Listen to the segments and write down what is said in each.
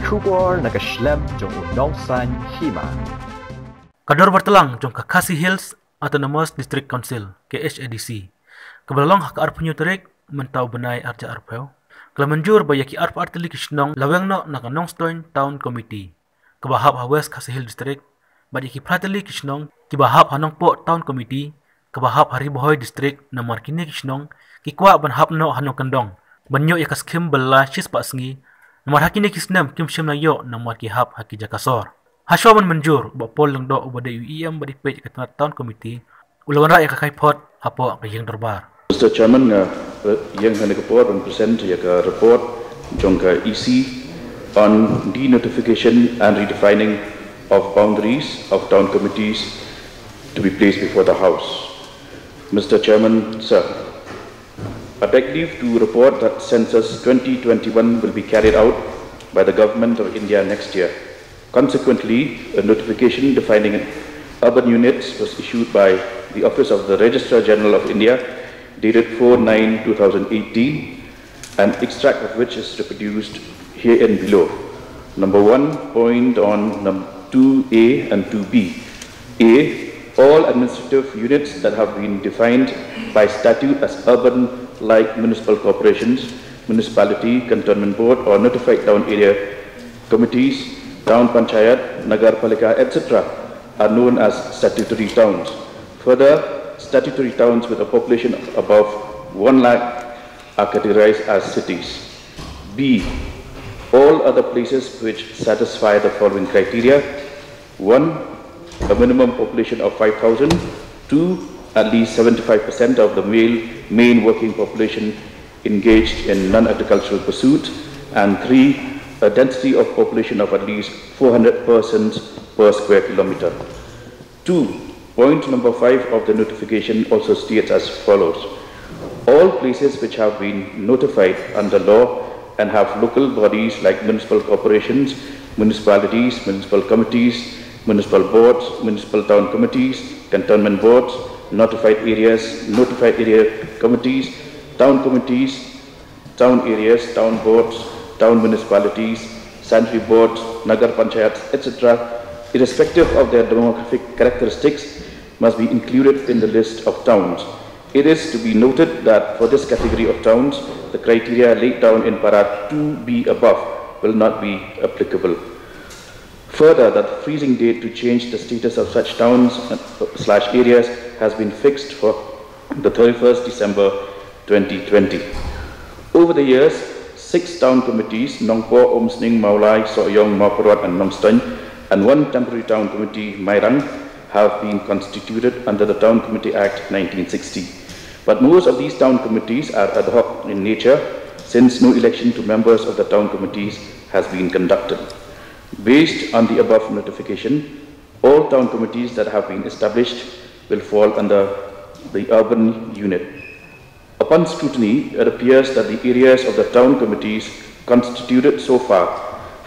Kubor nagaslam jong Nongsan Hima. Kador bertelang jong Kakasi Hills Autonomous District Council KHADC. Kebelalong hak arp nyuterik mentau benai arja arpeu. Kelamanjur bayaki arp artili kisnong laweng no naka Nongstoin Town Committee. Kebahap West Kasi Hill District. Badiki pratili kisnong kibahap Hanong Po Town Committee. Kebahap Haribohoy District nomor kini kisnong kikwa banhap no Hanong Kendong. Banyo yakas kim bela shis pak sengi. Nomor hakini kisnam kim shim na yo nomor kihap haki jakasor. Haswaman menjur bapol lang do ubada UEM badi page ketua Town Committee. Ulawan rakyat kakai pot hapo kayang derbar. Mr. Chairman, yang hendak report and present ya ke report jongka EC on denotification and redefining of boundaries of town committees to be placed before the House. Mr. Chairman, sir, I beg leave to report that Census 2021 will be carried out by the Government of India next year. Consequently, a notification defining urban units was issued by the Office of the Registrar General of India dated 4/9/2018, an extract of which is reproduced here and below. Number 1, point on 2A and 2B. A, all administrative units that have been defined by statute as urban like municipal corporations, municipality, cantonment board or notified town area committees, town panchayat, nagar palika, etc. are known as statutory towns. Further, statutory towns with a population of above 1 lakh are categorized as cities. B, all other places which satisfy the following criteria: 1, a minimum population of 5,000, 2, at least 75% of the main working population engaged in non-agricultural pursuit, and 3, a density of population of at least 400 persons per square kilometer. 2. Point number 5 of the notification also states as follows: all places which have been notified under law and have local bodies like municipal corporations, municipalities, municipal committees, municipal boards, municipal town committees, cantonment boards, notified area committees, town areas, town boards, town municipalities, sanitary boards, nagar panchayats, etc., irrespective of their demographic characteristics, must be included in the list of towns. It is to be noted that for this category of towns, the criteria laid down in para 2B above will not be applicable. Further, that the freezing date to change the status of such towns/areas has been fixed for the 31st December 2020. Over the years, 6 town committees, Nongpo, Omsning, Maulai, Soyong, Mauparwat and Nongstoin, and 1 temporary town committee, Mairang, have been constituted under the Town Committee Act 1960. But most of these town committees are ad hoc in nature, since no election to members of the town committees has been conducted. Based on the above notification, all town committees that have been established will fall under the urban unit. Upon scrutiny, it appears that the areas of the town committees constituted so far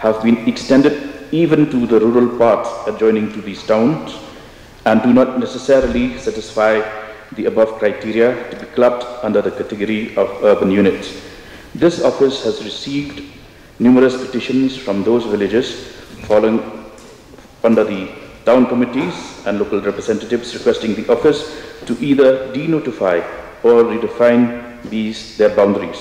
have been extended even to the rural parts adjoining to these towns and do not necessarily satisfy the above criteria to be clubbed under the category of urban units. This office has received numerous petitions from those villages falling under the town committees and local representatives requesting the office to either denotify or redefine their boundaries.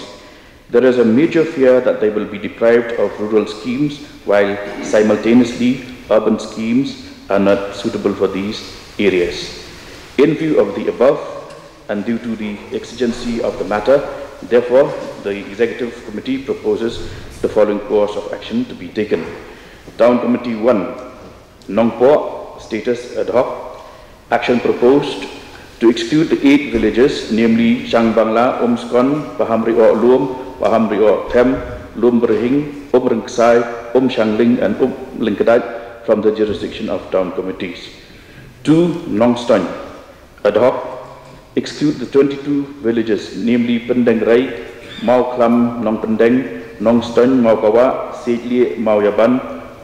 There is a major fear that they will be deprived of rural schemes while simultaneously urban schemes are not suitable for these areas. In view of the above and due to the exigency of the matter, therefore, the Executive Committee proposes the following course of action to be taken. Town Committee 1, Nongpo, status ad hoc. Action proposed to exclude the 8 villages, namely Shangbangla, Omskon, Paham Rio Luom, Paham Rio Them, Lum Berhing, Rengksai, Shangling, and Lingkadat from the jurisdiction of town committees. 2. Nongstoin, ad hoc. Exclude the 22 villages, namely Pendeng Rai, Mau Klam, Nong Pendeng, Nongstoin, Mau Kawa, Sejli, Mau Yaban,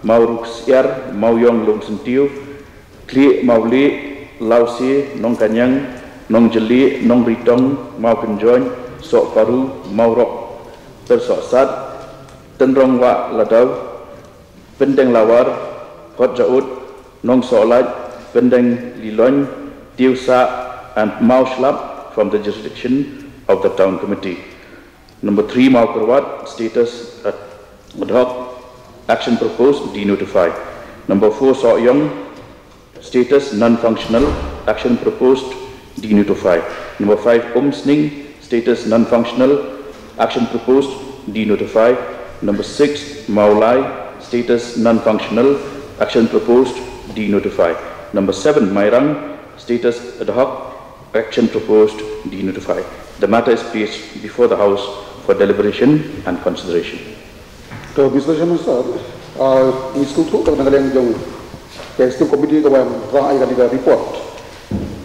Mau Ruksiar, Mau Yong Lom Sentiu, Kli Mau Le, Lau Se, Nong Kanyang, Nong Jeli, Nong Ritong, Mau Kenjoin, Sok Paru, Mau Rok, Tersok Sat, Tenrong Wa Ladau, Bendeng Lawar, Kot Jaut, Nong Solat, Bendeng Lilon, Tiusa, and Mauslap from the jurisdiction of the Town Committee. Number 3, Maukarwat, status ad hoc, action proposed, denotify. Number 4, Soyong, status non-functional, action proposed, denotify. Number 5, Umsning, status non-functional, action proposed, denotify. Number 6, Maulai, status non-functional, action proposed, denotify. Number 7, Mairang, status ad hoc, action proposed, denotify. The matter is placed before the House for deliberation and consideration. So, Mr. Chairman, sir, Ms. Kutu, kadang-kadang yang Executive Committee kawan terakhir kali dia report.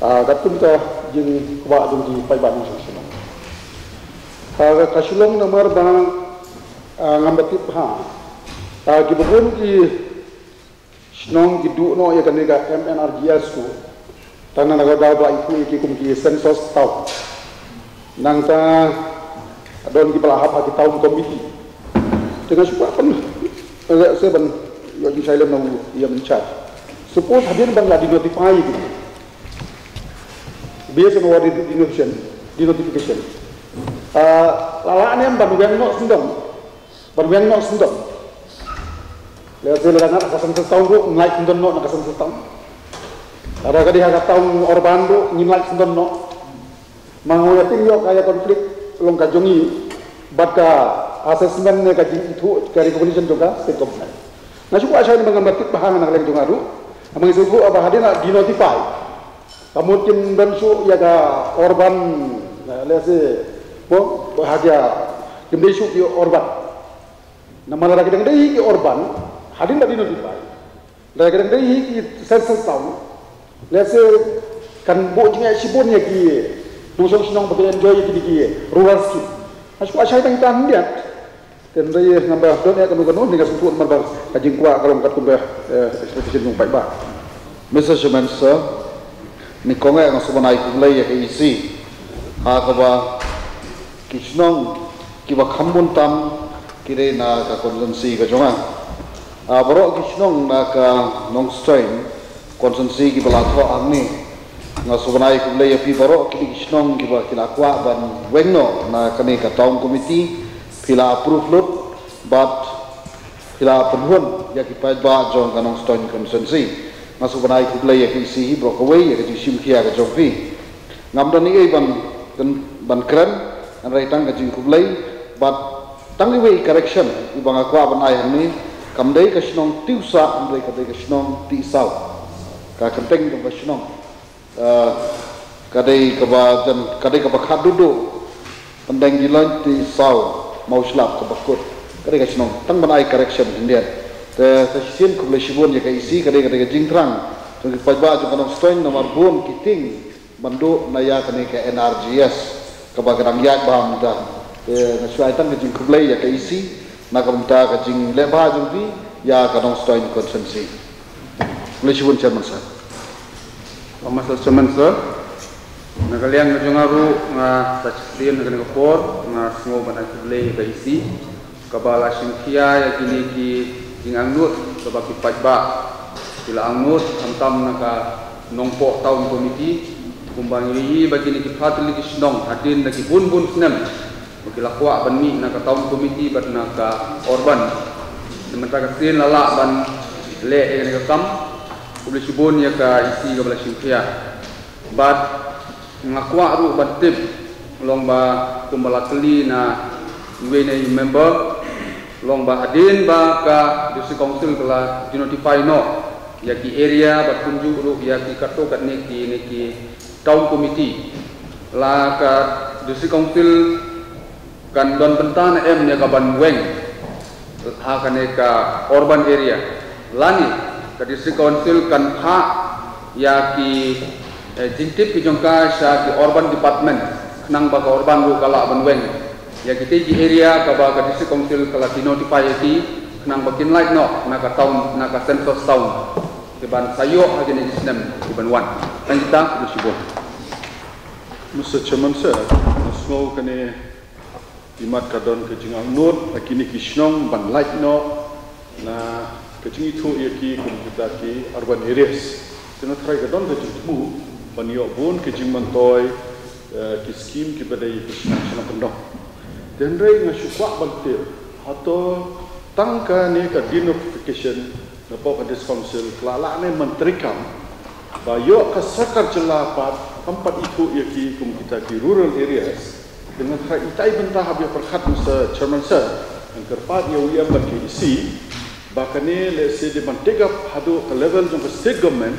Kata kita yang kuat yang di Paiban Nasional. Kasulong nomor bang ngambatip ha. Kibubun ki Snong gidu no ya kanega MNRGS tu. Tanah negara ba itu ki kum ki sensus tau. Nang ta adon ki pelahap ki Town Committee. Dengan supaya pun saya ban yang saya lalu ia mencari. Suppose hadir bang di notify gitu. Based on what denotification. Lalaan yang baru yang nak sendom. Lihat saya nak kasan setahun tu, naik sendom nak kasan setahun. Ada kali harga tahun Orban tu, naik sendom nak. Mangu ya tinggal kaya konflik long kajongi, baca assessment ni kaji itu kari recognition juga state government. Nah cukup asal ni mengambil bahan nak lagi tungaru. Amang itu apa hadir nak denotify. Kemudian bensu ya ka Orban, lese, bo bahagia kemdesu ki Orban. Nama lagi dengan dia ki Orban, hadir nak denotify. Lagi dengan dia ki sensus tahu, lese kan bo jinga sibon ya ki, dusung senang bagi enjoy ki rural scheme. Asal asal yang kita lihat. Dan dia nambah don ya kanu dengan sentuhan marbar kajing kuat kalau kat kumbah expectation yang baik bah. Mr. Chairman, sir, ni kongai ang subanay kulay ya isi ha kaba kisnong kiba khambun tam kire na ka konsensi ka jonga baro kisnong na ka nong strain konsensi ki balatwa angni nga subanay kulay ya pi baro kisnong kiba kinakwa ban wengno na kani ka Town Committee pila approve lut but pila penhun ya ki ba jong kanong strain konsensi masuk banai kublai ya kisi brokawai ya kisi simkia ke jopi ngamdan ni ban keren an raitang ke kublai but tangi way correction ibang akwa banai ni kamdai ke sinong tiusa amdai ke sinong tisau ka kenteng ke sinong kadai ke ba jan kadai ke ba khadudu pendeng jilan tisau mau slap ke bakut kadai ke sinong tang banai correction indian Sesian kublai sibun ya kaisi kadai jingtrang jadi pajba juga nong stoin nomor bom kiting bandu naya kene ke NRGS kebagadang yak baham dah nasuai tang jing kublai ya kaisi nak kamta ke jing lebah jumpi ya kanong stoin konsensi kublai sibun chairman sir Mr. Chairman sir nakaliang ngajongaru nga sachdian ngene kopor nga smo banai kublai kaisi kabala singkia ya kini ki Ingang nut sebab pajba sila angnut hantam naka nongpo Town Committee kumbang ini bagi ni kipat lagi senong hadin lagi bun senem bagi lakwa banmi naka Town Committee bat naka Orban sementara sin lala ban le naka kam publik bun ya ka isi ka bala singkia bat ngakwa ru batib lomba kumbala keli na wene member long bahadin ba ka district council kala denotify no ya ki area ba kunju ru ya ki kato kat ni ki Town Committee la ka district council kan don pentan ya ka ban weng ha kane ka urban area lani ka district council kan ha ya ki jingtip ki jongka sa ki urban department nang ba ka urban ru kala ban weng ya kita di area kabar district council kalau denotify itu kenang bakin light no nak tahun nak sensus tahun keban sayo aja ni sistem keban wan dan kita bersibuk. Mr. Chairman sir, nasmo kene imat kadon ke jingang nur akini kisnong ban light no na kecing itu yaki kita ki urban areas. Tena try kadon ke jemu banyo bun kecing mentoy ki scheme ki badai ki sana pendok. Dan rai ngasukwa bantir atau tangka ni ka denotification na pok dis council kelala ne menteri kam bayo ka sakar jelapat tempat itu yaki kita ki rural areas dengan try itai bentah habis perkhat Mr. Chairman sir yang kerpat ya uya bagi isi bahkan ni let's say di mantega hadu ke level jong ke state government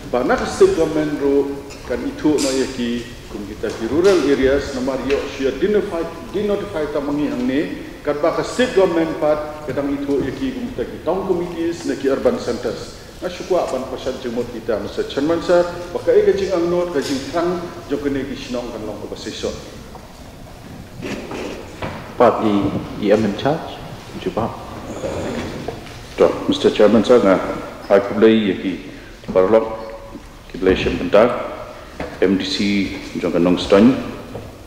bahkan ke state government ro kan itu no yaki kita di rural areas nomor yo share denotify tamangi hang ni kan bahkan state government part kadang itu yaki kita di town committees neki urban centers na syukwa ban pasal jemut kita Mr. Chairman sir bahkan ai kajing ang note kajing trang jong kene gisnong kan long ke basison Part EM in charge. Jumpa. Mr. Chairman sir aku boleh yaki parlok kiblation bentar MDC jongka Nongstone,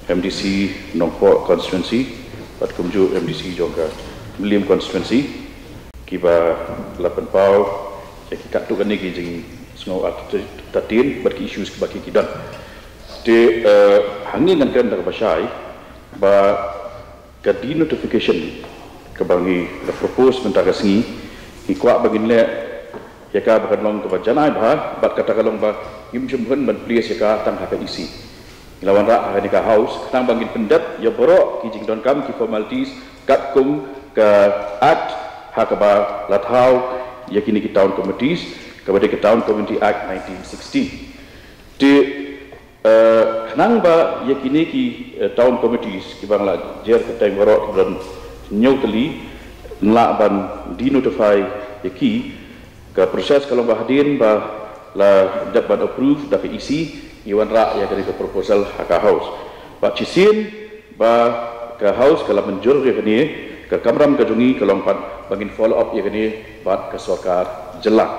MDC Nongport constituency, pat kumju MDC jongka William constituency, kiba 8 pau, yaki kat tu kan ni kijing semua tatin berki issues baki kidan. De hangin kan dak pasai ba ka denotification ka bangi la propose mentara singi ikwa bagin le yaka bakan long ka janai ba bat kata kalong ba yumjumkan ban please yaka tang haka isi lawan ra ha ka house tang bangin pendat ya borok kijing don kam ki formalities kat kum ka act haka ba lathau yakini ki town committees ka bade ka town committee act 1960 de nang ba yakini ki town committees ki bangla jer ka time borok dan nyoteli la ban denotify yaki ke proses kalau bahadir bah la dapat approve dapat isi iwan ra ya dari ke proposal haka house pak cisin bah ke house kalau menjur ke ni ke kamram ke jungi kalau pat bangin follow up ya ni bat ke sarkar jelak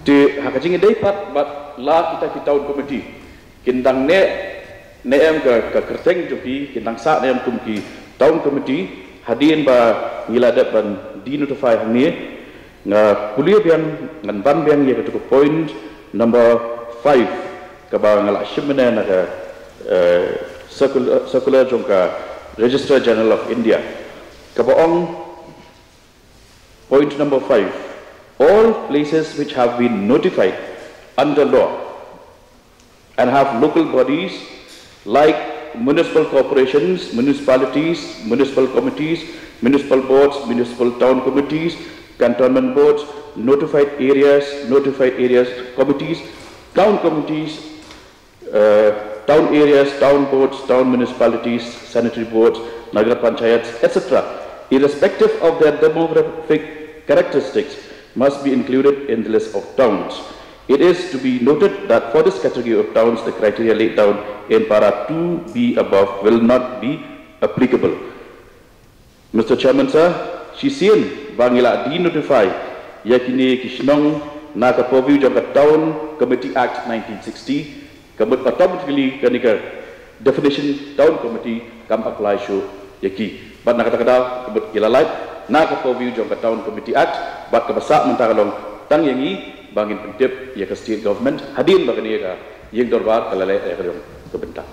di haka jingi dapat bat la kita tahun komiti kindang ne em ke kerteng jupi kindang sa ne em kumki tahun komiti hadirin ba ngilada ban denotify ni nga kuliah biang ngan ban biang ye ketuk point number 5 ka ba ngala shimena na ka circular jongka Register General of India ka ba ong point number 5 all places which have been notified under law and have local bodies like municipal corporations, municipalities, municipal committees, municipal boards, municipal town committees, cantonment boards, notified areas, committees, town committees, town areas, town boards, town municipalities, sanitary boards, nagar panchayats, etc. Irrespective of their demographic characteristics, must be included in the list of towns. It is to be noted that for this category of towns, the criteria laid down in para 2B above will not be applicable. Mr. Chairman, sir, Sisian bangila denotify yakini kisnong na ka purview jang ka Town Committee Act 1960 kabut automatically kanika definition Town Committee kam apply show yaki bat na kata kabut ilalait na ka purview jang ka Town Committee Act bat ka basa mentaralong tang yangi bangin pentip ya ka state government hadin bagani ka yang dorbar kalalai ya ka kebentak